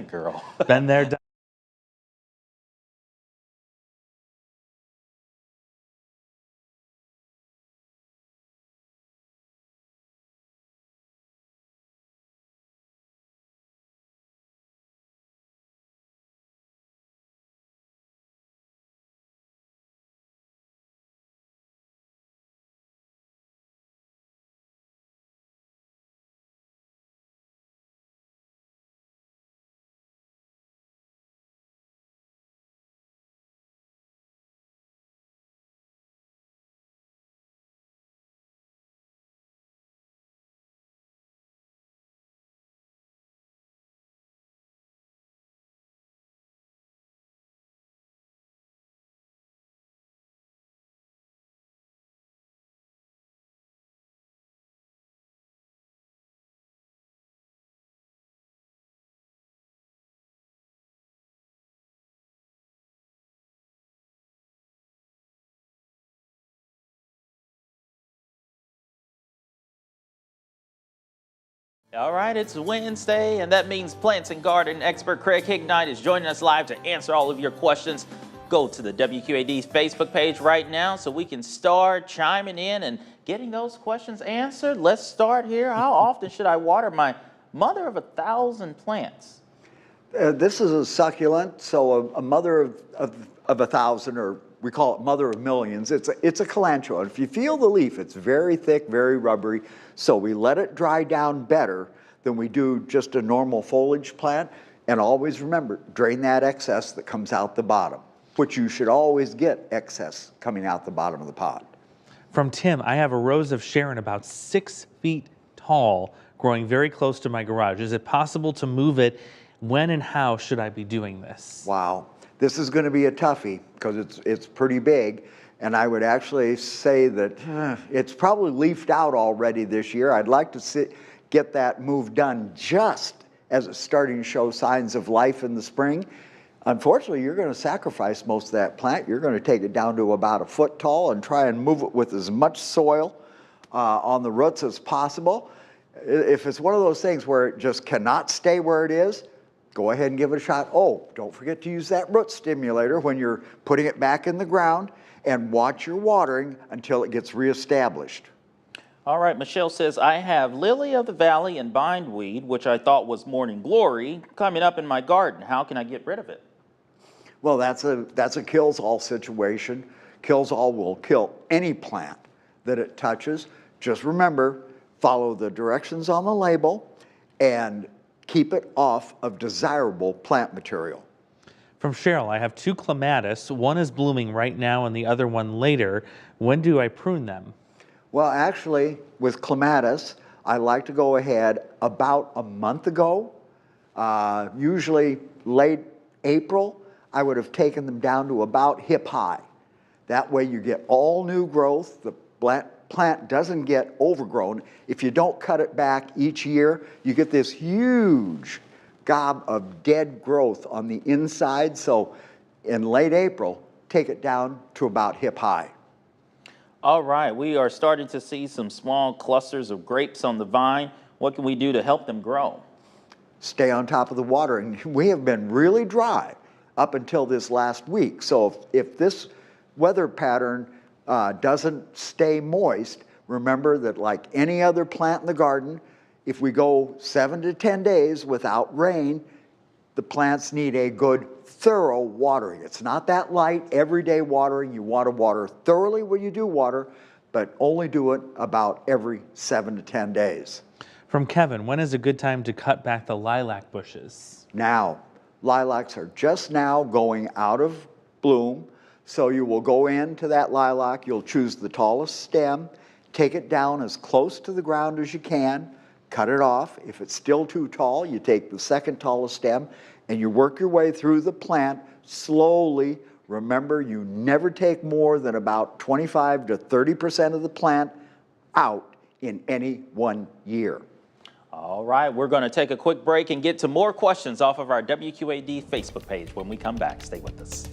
Girl. Been there, done. All right, it's Wednesday, and that means plants and garden expert Craig Hignight is joining us live to answer all of your questions. Go to the WQAD Facebook page right now so we can start chiming in and getting those questions answered. Let's start here. How often should I water my mother of 1,000 plants? This is a succulent, so a mother of 1,000, or we call it mother of millions. It's a calantula. If you feel the leaf, it's very thick, very rubbery, so we let it dry down better than we do just a normal foliage plant. And always remember, drain that excess that comes out the bottom, which you should always get excess coming out the bottom of the pot. From Tim, I have a rose of Sharon about 6 feet tall, growing very close to my garage. Is it possible to move it? When and how should I be doing this? Wow, this is going to be a toughie because it's pretty big, and I would actually say that it's probably leafed out already this year. I'd like to get that move done just as it's starting to show signs of life in the spring. Unfortunately, you're going to sacrifice most of that plant. You're going to take it down to about 1 foot tall and try and move it with as much soil on the roots as possible. If it's one of those things where it just cannot stay where it is, go ahead and give it a shot. Oh, don't forget to use that root stimulator when you're putting it back in the ground, and watch your watering until it gets reestablished. All right, Michelle says, I have lily of the valley and bindweed, which I thought was morning glory, coming up in my garden. How can I get rid of it? Well, that's a kills-all situation. Kills-all will kill any plant that it touches. Just remember, follow the directions on the label and keep it off of desirable plant material. From Cheryl, I have 2 clematis. One is blooming right now and the other one later. When do I prune them? Well, actually, with clematis, I like to go ahead about a month ago, usually late April, I would have taken them down to about hip high. That way you get all new growth. The plant doesn't get overgrown. If you don't cut it back each year, you get this huge gob of dead growth on the inside. So in late April, take it down to about hip high. All right, we are starting to see some small clusters of grapes on the vine. What can we do to help them grow? Stay on top of the water. And we have been really dry up until this last week. So if this weather pattern doesn't stay moist, remember that like any other plant in the garden, if we go 7 to 10 days without rain, the plants need a good thorough watering. It's not that light everyday watering. You want to water thoroughly when you do water, but only do it about every 7 to 10 days. From Kevin, when is a good time to cut back the lilac bushes? Now, lilacs are just now going out of bloom. So you will go into that lilac, you'll choose the tallest stem, take it down as close to the ground as you can, cut it off. If it's still too tall, you take the second tallest stem and you work your way through the plant slowly. Remember, you never take more than about 25 to 30% of the plant out in any one year. All right, we're going to take a quick break and get to more questions off of our WQAD Facebook page. When we come back, stay with us.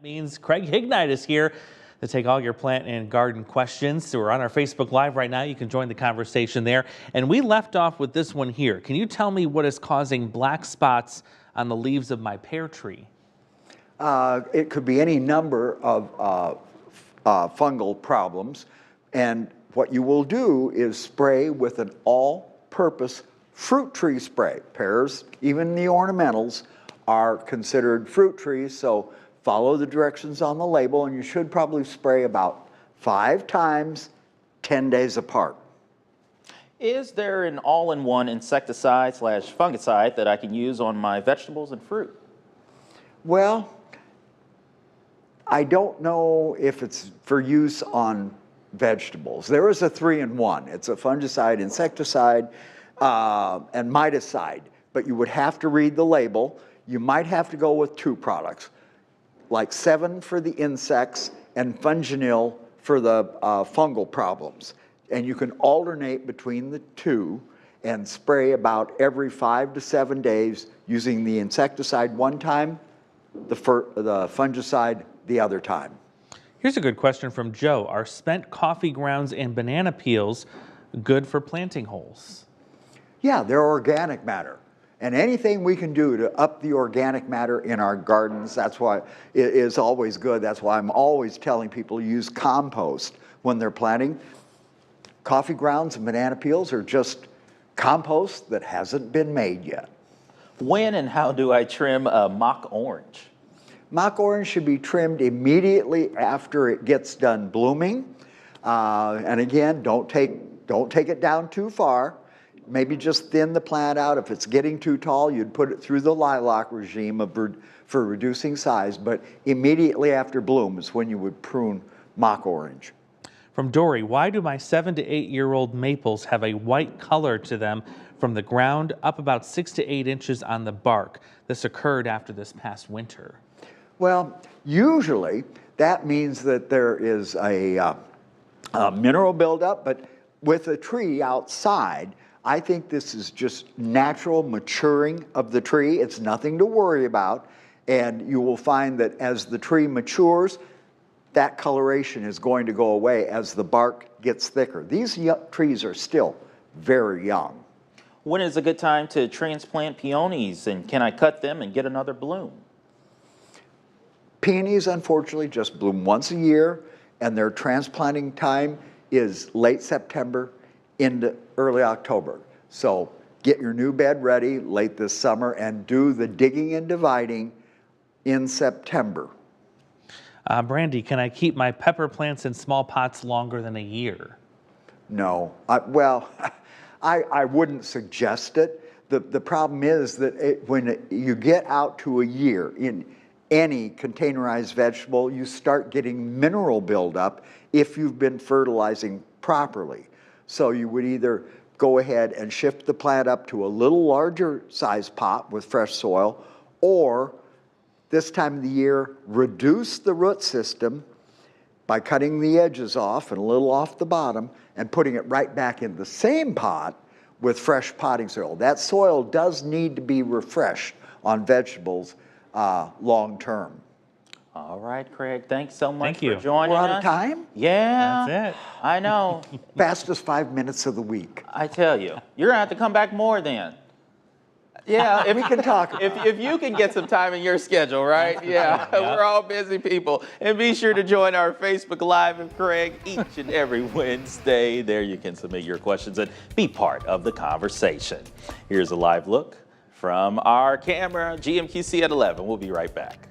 Means Craig Hignight is here to take all your plant and garden questions. So we're on our Facebook Live right now. You can join the conversation there. And we left off with this one here. Can you tell me what is causing black spots on the leaves of my pear tree? It could be any number of fungal problems. And what you will do is spray with an all-purpose fruit tree spray. Pears, even the ornamentals, are considered fruit trees. So follow the directions on the label, and you should probably spray about 5 times, 10 days apart. Is there an all-in-one insecticide / fungicide that I can use on my vegetables and fruit? Well, I don't know if it's for use on vegetables. There is a 3-in-1. It's a fungicide, insecticide, and miticide, but you would have to read the label. You might have to go with 2 products, like 7 for the insects and Funginil for the fungal problems. And you can alternate between the 2 and spray about every 5 to 7 days using the insecticide one time, the fungicide the other time. Here's a good question from Joe. Are spent coffee grounds and banana peels good for planting holes? Yeah, they're organic matter. And anything we can do to up the organic matter in our gardens, that's why it is always good. That's why I'm always telling people to use compost when they're planting. Coffee grounds and banana peels are just compost that hasn't been made yet. When and how do I trim a mock orange? Mock orange should be trimmed immediately after it gets done blooming. And again, don't take it down too far. Maybe just thin the plant out. If it's getting too tall, you'd put it through the lilac regime for reducing size, but immediately after bloom is when you would prune mock orange. From Dory, why do my 7 to 8-year-old maples have a white color to them from the ground up about 6 to 8 inches on the bark? This occurred after this past winter. Well, usually that means that there is a mineral buildup, but with a tree outside, I think this is just natural maturing of the tree. It's nothing to worry about. And you will find that as the tree matures, that coloration is going to go away as the bark gets thicker. These trees are still very young. When is a good time to transplant peonies, and can I cut them and get another bloom? Peonies, unfortunately, just bloom once a year, and their transplanting time is late September into early October. So get your new bed ready late this summer and do the digging and dividing in September. Brandy, can I keep my pepper plants in small pots longer than a year? No. I wouldn't suggest it. The problem is that when you get out to a year in any containerized vegetable, you start getting mineral buildup if you've been fertilizing properly. So you would either go ahead and shift the plant up to a little larger size pot with fresh soil, or this time of the year, reduce the root system by cutting the edges off and a little off the bottom and putting it right back in the same pot with fresh potting soil. That soil does need to be refreshed on vegetables long term. All right, Craig, thanks so much Thank you. for joining us. We're out of time? Yeah. That's it. I know. Fastest 5 minutes of the week. I tell you. You're going to have to come back more then. Yeah, if We can talk about if you can get some time in your schedule, right? Yeah, we're all busy people. And be sure to join our Facebook Live with Craig each and every Wednesday. There you can submit your questions and be part of the conversation. Here's a live look from our camera, GMQC at 11. We'll be right back.